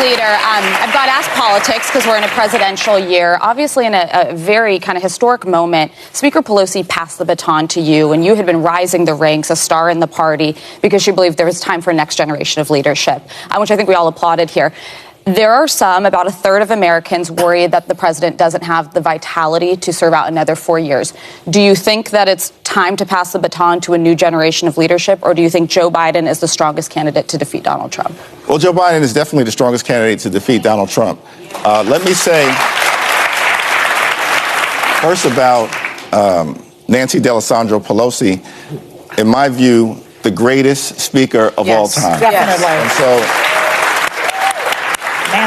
Leader, I've got to ask politics because we're in a presidential year. Obviously, in a very kind of historic moment, Speaker Pelosi passed the baton to you, and you had been rising the ranks, a star in the party, because she believed there was time for a next generation of leadership, which I think we all applauded here. There are some, about a third of Americans, worried that the president doesn't have the vitality to serve out another 4 years. Do you think that it's time to pass the baton to a new generation of leadership, or do you think Joe Biden is the strongest candidate to defeat Donald Trump? Well, Joe Biden is definitely the strongest candidate to defeat Donald Trump. Let me say first about Nancy D'Alessandro Pelosi, in my view, the greatest speaker of all time. Definitely. And so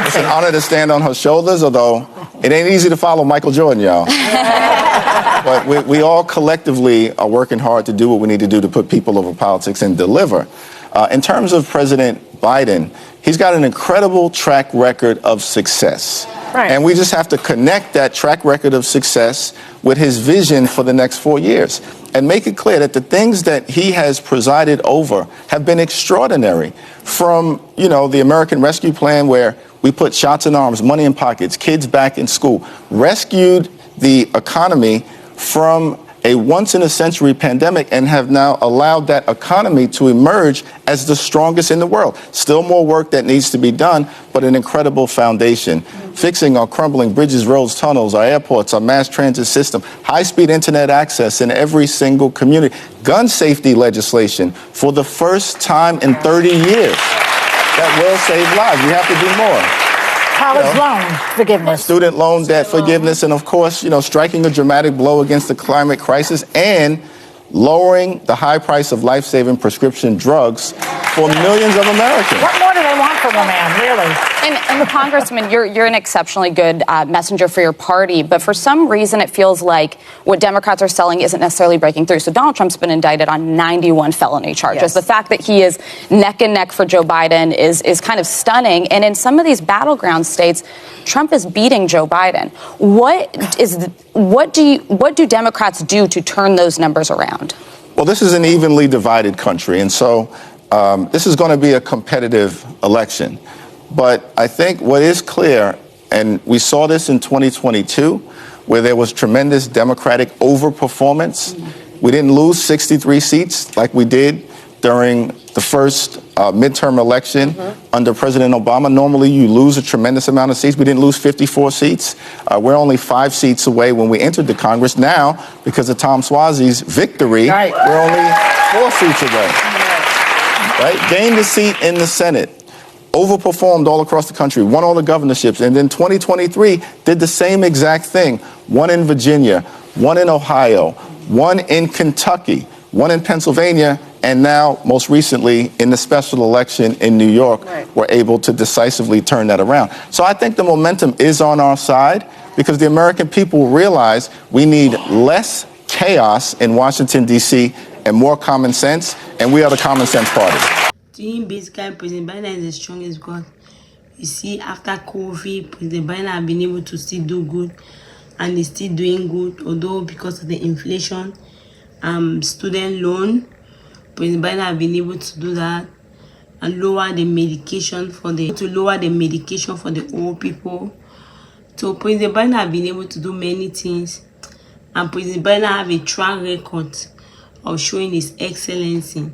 it's an honor to stand on her shoulders, although it ain't easy to follow Michael Jordan, y'all. But we all collectively are working hard to do what we need to do to put people over politics and deliver. In terms of President Biden, he's got an incredible track record of success. Right. And we just have to connect that track record of success with his vision for the next 4 years and make it clear that the things that he has presided over have been extraordinary. From, the American Rescue Plan, where we put shots in arms, money in pockets, kids back in school, rescued the economy from a once-in-a-century pandemic and have now allowed that economy to emerge as the strongest in the world. Still more work that needs to be done, but an incredible foundation. Fixing our crumbling bridges, roads, tunnels, our airports, our mass transit system, high-speed internet access in every single community, gun safety legislation for the first time in 30 years. That will save lives. We have to do more. College loan forgiveness. Student loan debt forgiveness, and of course, striking a dramatic blow against the climate crisis and lowering the high price of life-saving prescription drugs for millions of Americans. What more do they want from a man, really? And Congressman, you're an exceptionally good messenger for your party, but for some reason it feels like what Democrats are selling isn't necessarily breaking through. So Donald Trump's been indicted on 91 felony charges. Yes. The fact that he is neck and neck for Joe Biden is kind of stunning. And in some of these battleground states, Trump is beating Joe Biden. What do Democrats do to turn those numbers around? Well, this is an evenly divided country, and so this is going to be a competitive election. But I think what is clear, and we saw this in 2022, where there was tremendous Democratic overperformance. We didn't lose 63 seats like we did during the first midterm election under President Obama. Normally, you lose a tremendous amount of seats. We didn't lose 54 seats. We're only 5 seats away when we entered the Congress. Now, because of Tom Suozzi's victory, we're only 4 seats away. Right? Gained a seat in the Senate. Overperformed all across the country, won all the governorships, and then 2023 did the same exact thing. 1 in Virginia, 1 in Ohio, 1 in Kentucky, 1 in Pennsylvania, and now, most recently, in the special election in New York, we're able to decisively turn that around. So I think the momentum is on our side because the American people realize we need less chaos in Washington, D.C., and more common sense, and we are the common sense party. To him, basically, President Biden is the strongest because you see, after COVID, President Biden has been able to still do good, and he's still doing good, although because of the inflation, student loan, President Biden has been able to do that and lower the medication for the old people. So President Biden has been able to do many things, and President Biden have a track record of showing his excellency.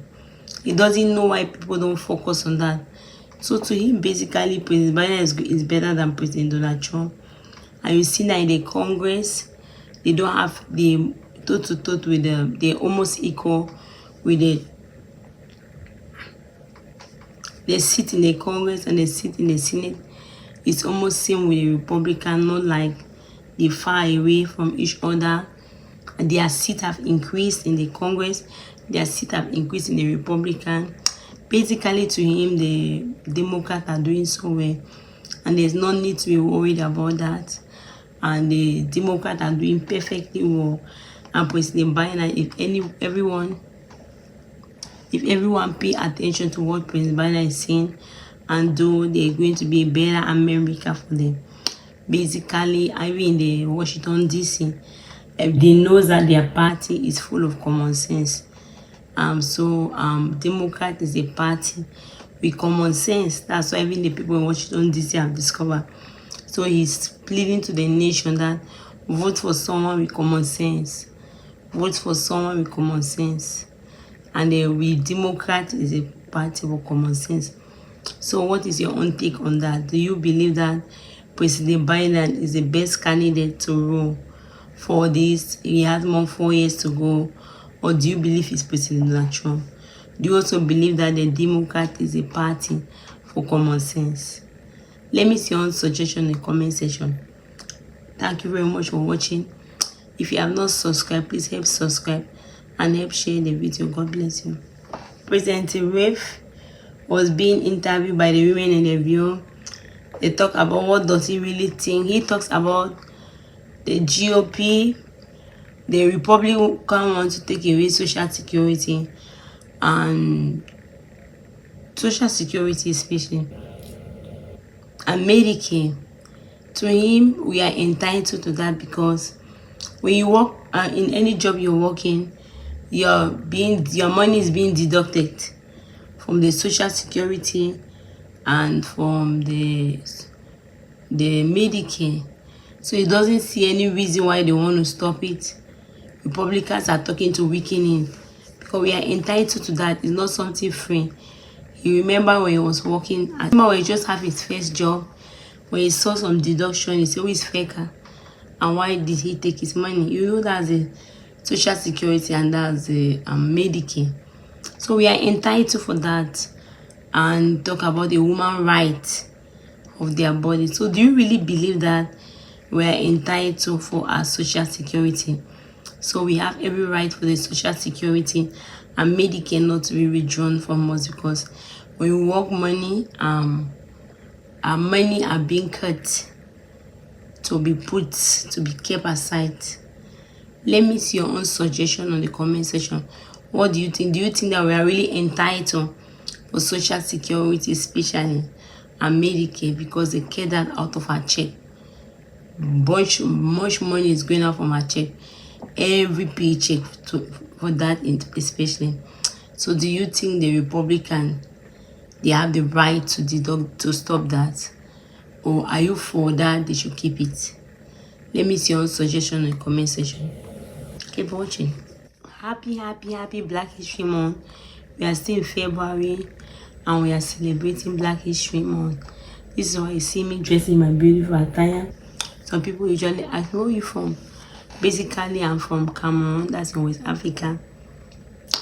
He doesn't know why people don't focus on that. So to him, basically, President Biden is better than President Donald Trump. And you see that in the Congress, they don't have the toe-to-toe with them. They're almost equal with the seat in the Congress and the seat in the Senate. It's almost same with the Republican, not like they far away from each other. Their seat have increased in the Congress. Their seat have increased in the Republican. Basically, to him, the Democrats are doing so well, and there's no need to be worried about that. And the Democrats are doing perfectly well. And President Biden, if everyone pay attention to what President Biden is saying and do, they're going to be a better America for them. Basically, even in the Washington, D.C., they know that their party is full of common sense. Democrat is a party with common sense. That's why even the people in Washington DC have discovered. So he's pleading to the nation that vote for someone with common sense. Vote for someone with common sense. And the Democrat is a party for common sense. So what is your own take on that? Do you believe that President Biden is the best candidate to rule for this? He has more 4 years to go. Or do you believe it's President Donald Trump? Do you also believe that the Democrat is a party for common sense? Let me see your own suggestion in the comment section. Thank you very much for watching. If you have not subscribed, please help subscribe and help share the video. God bless you. President Rafe was being interviewed by the women in the View. They talk about what does he really think. He talks about the GOP, the Republican want to take away Social Security, and Social Security especially, and Medicare. To him, we are entitled to that because when you work in any job you're working, your money is being deducted from the Social Security and from the Medicare. So he doesn't see any reason why they want to stop it. Republicans are talking to weaken it because we are entitled to that. It's not something free. You remember when he was working, I remember when he just had his first job, when he saw some deduction, he said, "Oh, it's faker." And why did he take his money? You know that's the Social Security and that's the Medicare. So we are entitled for that, and talk about the woman right of their body. So do you really believe that we are entitled for our Social Security? So we have every right for the Social Security and Medicare not to be withdrawn from us, because when we work money, our money are being cut to be kept aside. Let me see your own suggestion on the comment section. What do you think? Do you think that we are really entitled for Social Security especially and Medicare, because they get that out of our check? Much money is going out from our check, every paycheck for that especially. So do you think the Republican, they have the right to deduct, to stop that? Or are you for that they should keep it? Let me see your suggestion in the comment section. Keep watching. Happy Black History Month. We are still in February and we are celebrating Black History Month. This is why you see me dressing my beautiful attire. Some people usually ask, where are you from? Basically, I'm from Cameroon, that's in West Africa.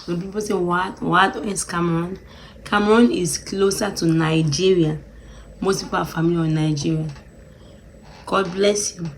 When people say, what is Cameroon? Cameroon is closer to Nigeria. Most people are familiar with Nigeria. God bless you.